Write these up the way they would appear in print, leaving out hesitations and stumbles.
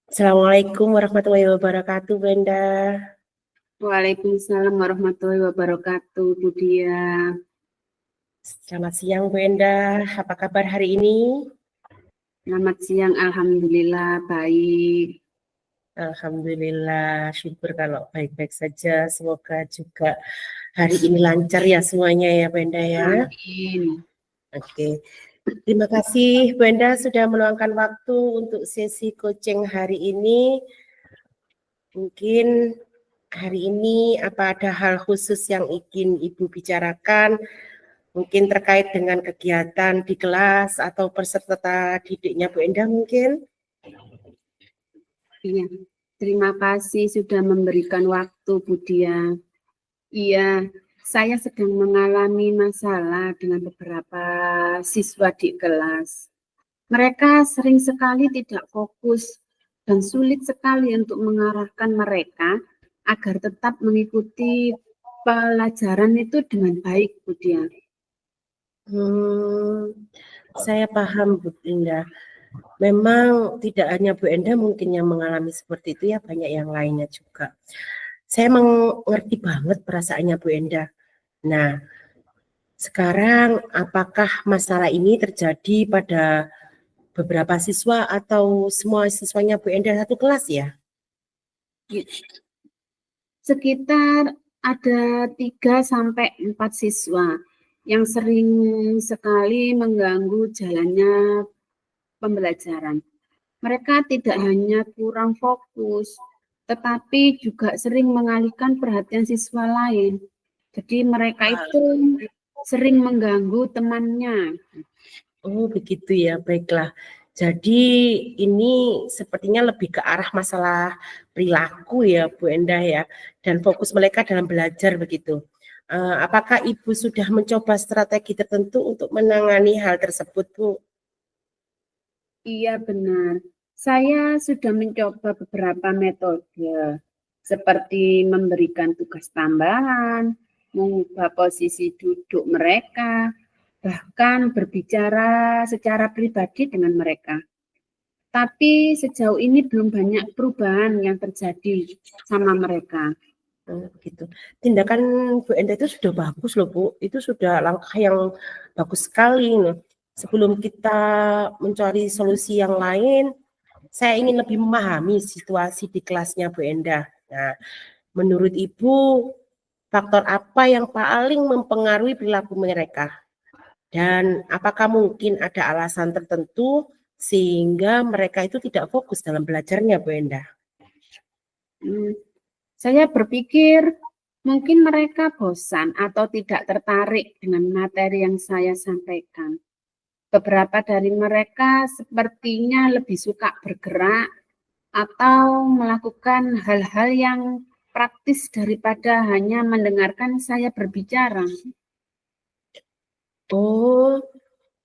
Assalamualaikum warahmatullahi wabarakatuh, Brenda. Waalaikumsalam warahmatullahi wabarakatuh, Bu Dia. Selamat siang, Brenda. Apa kabar hari ini? Selamat siang, Alhamdulillah baik. Alhamdulillah, syukur kalau baik-baik saja. Semoga juga hari ini lancar ya semuanya ya, Brenda ya. Amin. Oke. Terima kasih, Brenda, sudah meluangkan waktu untuk sesi coaching hari ini. Mungkin hari ini apa ada hal khusus yang ingin Ibu bicarakan? Mungkin terkait dengan kegiatan di kelas atau peserta didiknya Bu Endah mungkin? Iya, terima kasih sudah memberikan waktu, Bu Dia. Iya, saya sedang mengalami masalah dengan beberapa siswa di kelas. Mereka sering sekali tidak fokus dan sulit sekali untuk mengarahkan mereka agar tetap mengikuti pelajaran itu dengan baik, Bu Dia. Saya paham Bu Endah. Memang tidak hanya Bu Endah mungkin yang mengalami seperti itu ya, banyak yang lainnya juga. Saya mengerti banget perasaannya Bu Endah. Nah, sekarang apakah masalah ini terjadi pada beberapa siswa atau semua siswanya Bu Endah satu kelas ya? Sekitar ada 3-4 siswa yang sering sekali mengganggu jalannya pembelajaran. Mereka tidak hanya kurang fokus, tetapi juga sering mengalihkan perhatian siswa lain. Jadi mereka itu sering mengganggu temannya. Oh begitu ya, baiklah. Jadi ini sepertinya lebih ke arah masalah perilaku ya Bu Endah ya, dan fokus mereka dalam belajar begitu. Apakah Ibu sudah mencoba strategi tertentu untuk menangani hal tersebut Bu? Iya benar. Saya sudah mencoba beberapa metode seperti memberikan tugas tambahan, mengubah posisi duduk mereka, bahkan berbicara secara pribadi dengan mereka. Tapi sejauh ini belum banyak perubahan yang terjadi sama mereka. Begitu. Tindakan Bu Endah itu sudah bagus loh Bu, itu sudah langkah yang bagus sekali loh. Sebelum kita mencari solusi yang lain, saya ingin lebih memahami situasi di kelasnya Bu Endah. Nah, menurut Ibu, faktor apa yang paling mempengaruhi perilaku mereka? Dan apakah mungkin ada alasan tertentu sehingga mereka itu tidak fokus dalam belajarnya, Bu Endah? Saya berpikir mungkin mereka bosan atau tidak tertarik dengan materi yang saya sampaikan. Beberapa dari mereka sepertinya lebih suka bergerak atau melakukan hal-hal yang praktis daripada hanya mendengarkan saya berbicara. Oh,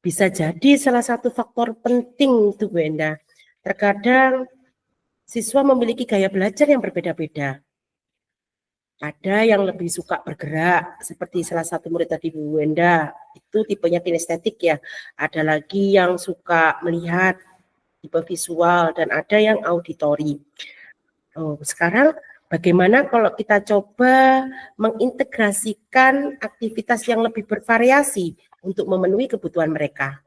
bisa jadi salah satu faktor penting itu Bu Endah. Terkadang siswa memiliki gaya belajar yang berbeda-beda. Ada yang lebih suka bergerak, seperti salah satu murid tadi Bu Wenda, itu tipenya kinestetik ya. Ada lagi yang suka melihat, tipe visual, dan ada yang auditori. Oh, sekarang bagaimana kalau kita coba mengintegrasikan aktivitas yang lebih bervariasi untuk memenuhi kebutuhan mereka?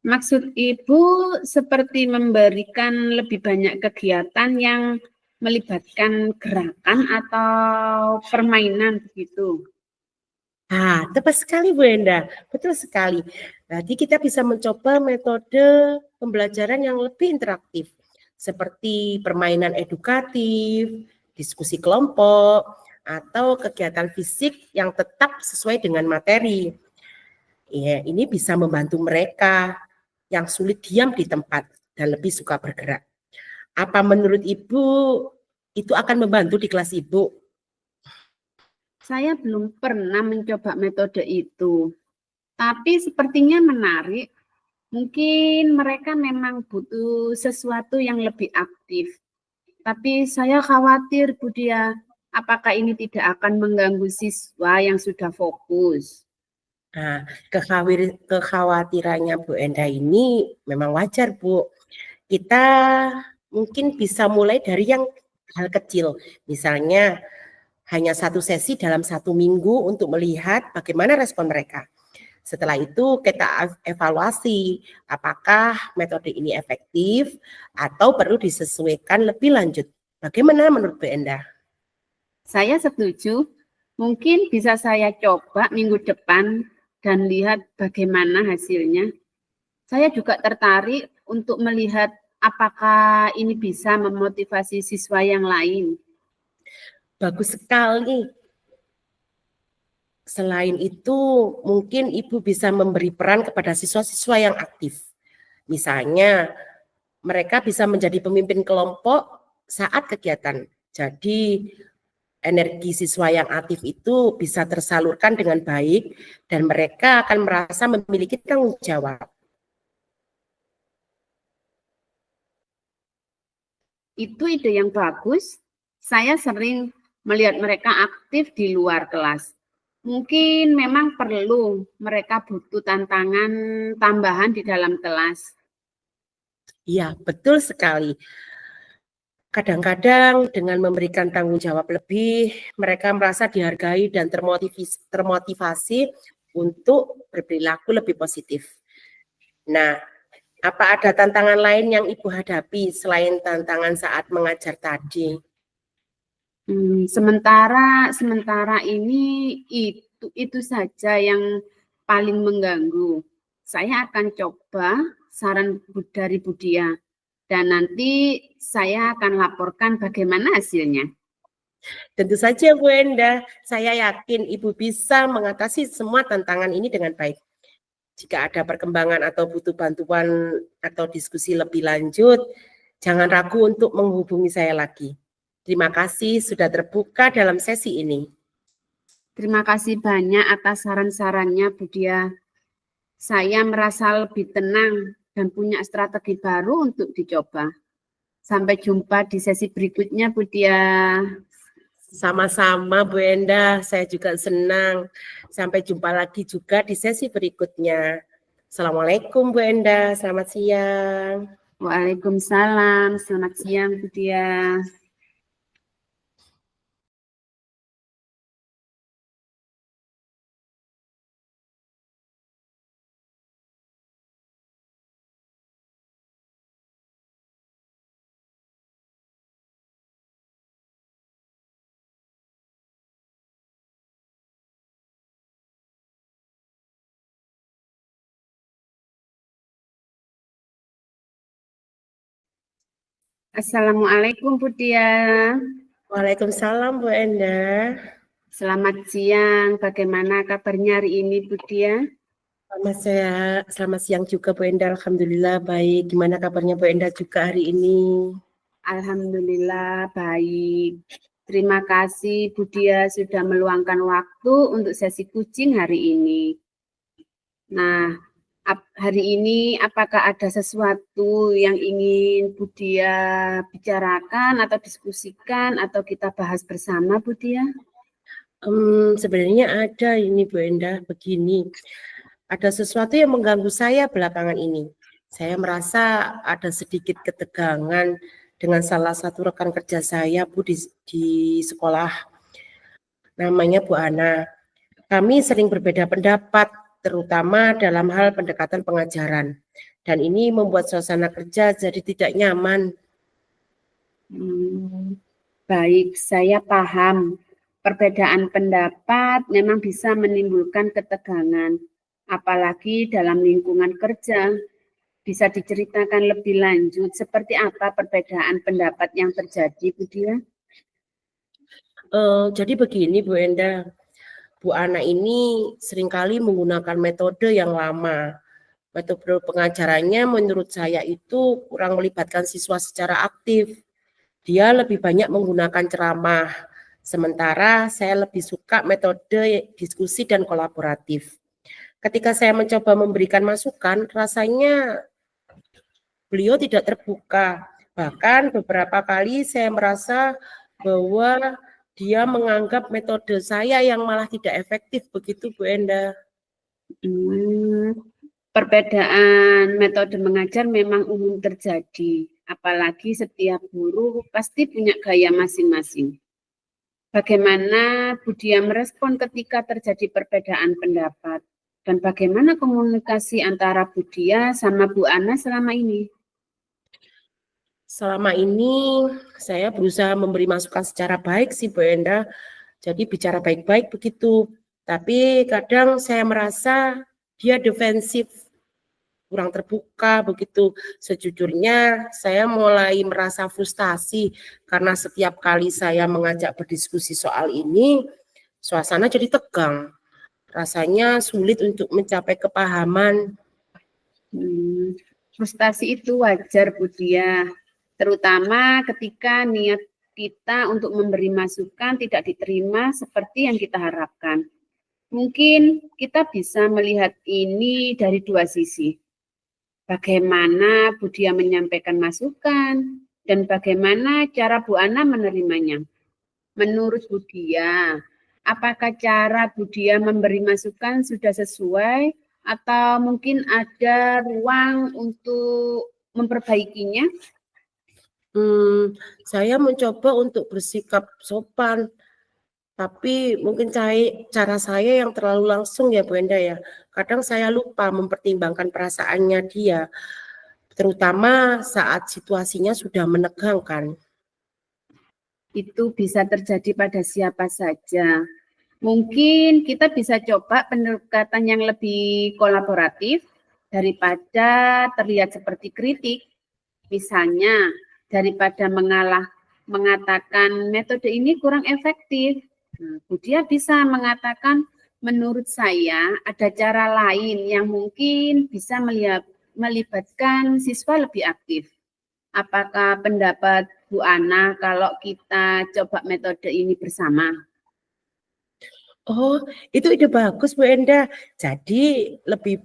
Maksud Ibu seperti memberikan lebih banyak kegiatan yang melibatkan gerakan atau permainan begitu. Tepat sekali Bu Enda, betul sekali. Jadi kita bisa mencoba metode pembelajaran yang lebih interaktif, seperti permainan edukatif, diskusi kelompok, atau kegiatan fisik yang tetap sesuai dengan materi. Ya, ini bisa membantu mereka yang sulit diam di tempat dan lebih suka bergerak. Apa menurut Ibu itu akan membantu di kelas Ibu? Saya belum pernah mencoba metode itu, tapi sepertinya menarik. Mungkin mereka memang butuh sesuatu yang lebih aktif. Tapi saya khawatir, Bu Dia, apakah ini tidak akan mengganggu siswa yang sudah fokus? Nah, kekhawatirannya Bu Enda ini memang wajar Bu. Kita mungkin bisa mulai dari yang hal kecil. Misalnya hanya satu sesi dalam 1 minggu untuk melihat bagaimana respon mereka. Setelah itu kita evaluasi apakah metode ini efektif atau perlu disesuaikan lebih lanjut. Bagaimana menurut Bu Endah? Saya setuju. Mungkin bisa saya coba minggu depan dan lihat bagaimana hasilnya. Saya juga tertarik untuk melihat apakah ini bisa memotivasi siswa yang lain. Bagus sekali. Selain itu, mungkin Ibu bisa memberi peran kepada siswa-siswa yang aktif. Misalnya, mereka bisa menjadi pemimpin kelompok saat kegiatan. Jadi, energi siswa yang aktif itu bisa tersalurkan dengan baik dan mereka akan merasa memiliki tanggung jawab. Itu ide yang bagus. Saya sering melihat mereka aktif di luar kelas. Mungkin memang perlu mereka butuh tantangan tambahan di dalam kelas. Iya, betul sekali. Kadang-kadang dengan memberikan tanggung jawab lebih, mereka merasa dihargai dan termotivasi untuk berperilaku lebih positif. Nah, apa ada tantangan lain yang Ibu hadapi selain tantangan saat mengajar tadi? Sementara ini itu saja yang paling mengganggu. Saya akan coba saran dari Budia dan nanti saya akan laporkan bagaimana hasilnya. Tentu saja Bu Endah, saya yakin Ibu bisa mengatasi semua tantangan ini dengan baik. Jika ada perkembangan atau butuh bantuan atau diskusi lebih lanjut, jangan ragu untuk menghubungi saya lagi. Terima kasih sudah terbuka dalam sesi ini. Terima kasih banyak atas saran-sarannya, Budia. Saya merasa lebih tenang dan punya strategi baru untuk dicoba. Sampai jumpa di sesi berikutnya, Budia. Sama-sama Bu Endah, saya juga senang. Sampai jumpa lagi juga di sesi berikutnya. Assalamualaikum Bu Endah, selamat siang. Waalaikumsalam, selamat siang, Budia. Assalamualaikum, Budia. Waalaikumsalam Bu Endah. Selamat siang, bagaimana kabarnya hari ini, Budia? Selamat siang juga Bu Endah, Alhamdulillah baik. Gimana kabarnya Bu Endah juga hari ini? Alhamdulillah baik. Terima kasih Budia sudah meluangkan waktu untuk sesi coaching hari ini. Nah, hari ini apakah ada sesuatu yang ingin Budia bicarakan atau diskusikan atau kita bahas bersama, Budia? Sebenarnya ada ini Bu Endah, begini. Ada sesuatu yang mengganggu saya belakangan ini. Saya merasa ada sedikit ketegangan dengan salah satu rekan kerja saya Bu di sekolah. Namanya Bu Ana. Kami sering berbeda pendapat, terutama dalam hal pendekatan pengajaran. Dan ini membuat suasana kerja jadi tidak nyaman. Baik, saya paham. Perbedaan pendapat memang bisa menimbulkan ketegangan, apalagi dalam lingkungan kerja. Bisa diceritakan lebih lanjut seperti apa perbedaan pendapat yang terjadi, Budia? Jadi begini Bu Endah, Bu Ana ini seringkali menggunakan metode yang lama. Metode pengajarannya menurut saya itu kurang melibatkan siswa secara aktif. Dia lebih banyak menggunakan ceramah, sementara saya lebih suka metode diskusi dan kolaboratif. Ketika saya mencoba memberikan masukan, rasanya beliau tidak terbuka. Bahkan beberapa kali saya merasa bahwa dia menganggap metode saya yang malah tidak efektif, begitu Bu Endah. Perbedaan metode mengajar memang umum terjadi. Apalagi setiap guru pasti punya gaya masing-masing. Bagaimana Budia merespon ketika terjadi perbedaan pendapat? Dan bagaimana komunikasi antara Budia sama Bu Ana selama ini? Selama ini saya berusaha memberi masukan secara baik sih Bu Enda, jadi bicara baik-baik begitu. Tapi kadang saya merasa dia defensif, kurang terbuka begitu. Sejujurnya saya mulai merasa frustasi karena setiap kali saya mengajak berdiskusi soal ini, suasana jadi tegang. Rasanya sulit untuk mencapai kepahaman. Frustasi itu wajar, Budia. Terutama ketika niat kita untuk memberi masukan tidak diterima seperti yang kita harapkan. Mungkin kita bisa melihat ini dari dua sisi. Bagaimana Budia menyampaikan masukan dan bagaimana cara Bu Ana menerimanya. Menurut Budia, apakah cara Budia memberi masukan sudah sesuai atau mungkin ada ruang untuk memperbaikinya? Saya mencoba untuk bersikap sopan, tapi mungkin cara saya yang terlalu langsung ya Bu Enda ya. Kadang saya lupa mempertimbangkan perasaannya dia, terutama saat situasinya sudah menegangkan. Itu bisa terjadi pada siapa saja. Mungkin kita bisa coba pendekatan yang lebih kolaboratif daripada terlihat seperti kritik. Misalnya, daripada mengatakan metode ini kurang efektif, Budia bisa mengatakan, menurut saya ada cara lain yang mungkin bisa melibatkan siswa lebih aktif. Apakah pendapat Bu Ana kalau kita coba metode ini bersama? Oh, itu ide bagus Bu Enda. Jadi lebih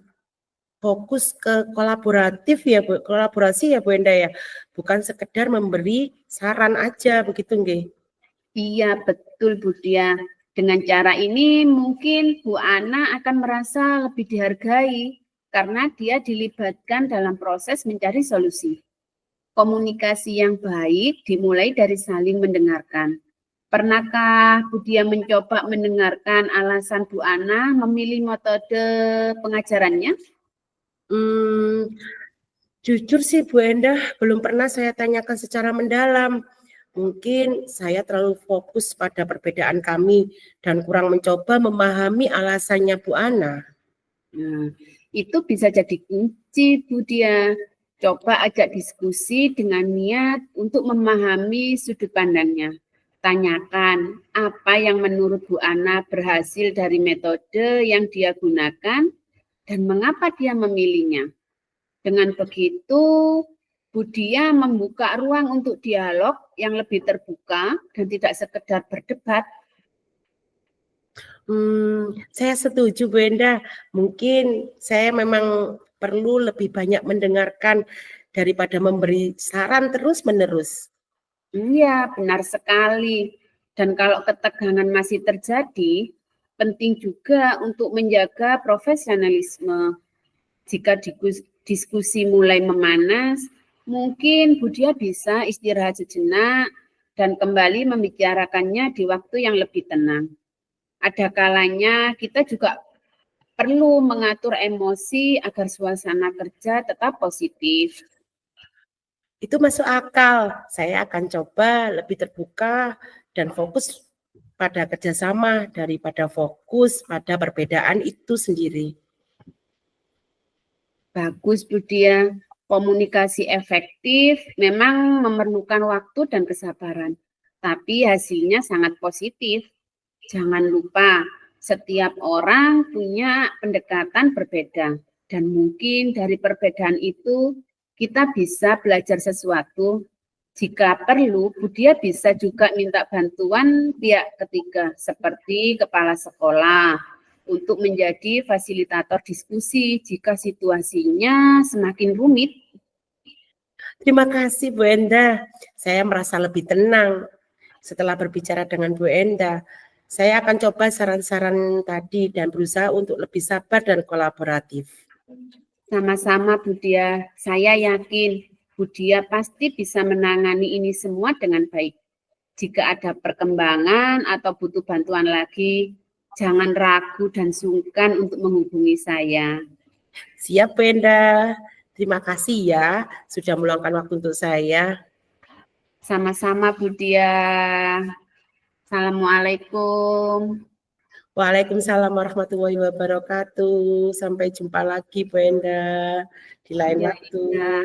fokus ke kolaboratif ya Bu, kolaborasi ya Bu Enda ya. Bukan sekedar memberi saran aja begitu nggih. Iya, betul Budia. Dengan cara ini mungkin Bu Ana akan merasa lebih dihargai karena dia dilibatkan dalam proses mencari solusi. Komunikasi yang baik dimulai dari saling mendengarkan. Pernahkah Budia mencoba mendengarkan alasan Bu Ana memilih metode pengajarannya? Jujur sih Bu Enda, belum pernah saya tanyakan secara mendalam. Mungkin saya terlalu fokus pada perbedaan kami dan kurang mencoba memahami alasannya Bu Ana. Nah, itu bisa jadi kunci Budia. Coba ajak diskusi dengan niat untuk memahami sudut pandangnya. Tanyakan apa yang menurut Bu Ana berhasil dari metode yang dia gunakan dan mengapa dia memilihnya. Dengan begitu, Budia membuka ruang untuk dialog yang lebih terbuka dan tidak sekedar berdebat. Saya setuju Bu Enda. Mungkin saya memang perlu lebih banyak mendengarkan daripada memberi saran terus-menerus. Iya, benar sekali. Dan kalau ketegangan masih terjadi, penting juga untuk menjaga profesionalisme. Jika diskusi mulai memanas, mungkin Budia bisa istirahat sejenak dan kembali membicarakannya di waktu yang lebih tenang. Ada kalanya kita juga perlu mengatur emosi agar suasana kerja tetap positif. Itu masuk akal. Saya akan coba lebih terbuka dan fokus pada kerjasama daripada fokus pada perbedaan itu sendiri. Bagus, Budia. Komunikasi efektif memang memerlukan waktu dan kesabaran, tapi hasilnya sangat positif. Jangan lupa, setiap orang punya pendekatan berbeda, dan mungkin dari perbedaan itu kita bisa belajar sesuatu. Jika perlu, Budia bisa juga minta bantuan pihak ketiga, seperti kepala sekolah, untuk menjadi fasilitator diskusi jika situasinya semakin rumit. Terima kasih Bu Enda. Saya merasa lebih tenang setelah berbicara dengan Bu Enda. Saya akan coba saran-saran tadi dan berusaha untuk lebih sabar dan kolaboratif. Sama-sama Budia, saya yakin Bu Dia pasti bisa menangani ini semua dengan baik. Jika ada perkembangan atau butuh bantuan lagi, jangan ragu dan sungkan untuk menghubungi saya. Siap, Bu Enda. Terima kasih ya sudah meluangkan waktu untuk saya. Sama-sama Bu Dia. Assalamualaikum. Waalaikumsalam warahmatullahi wabarakatuh. Sampai jumpa lagi, Bu Enda, di lain Ya, waktu. ya.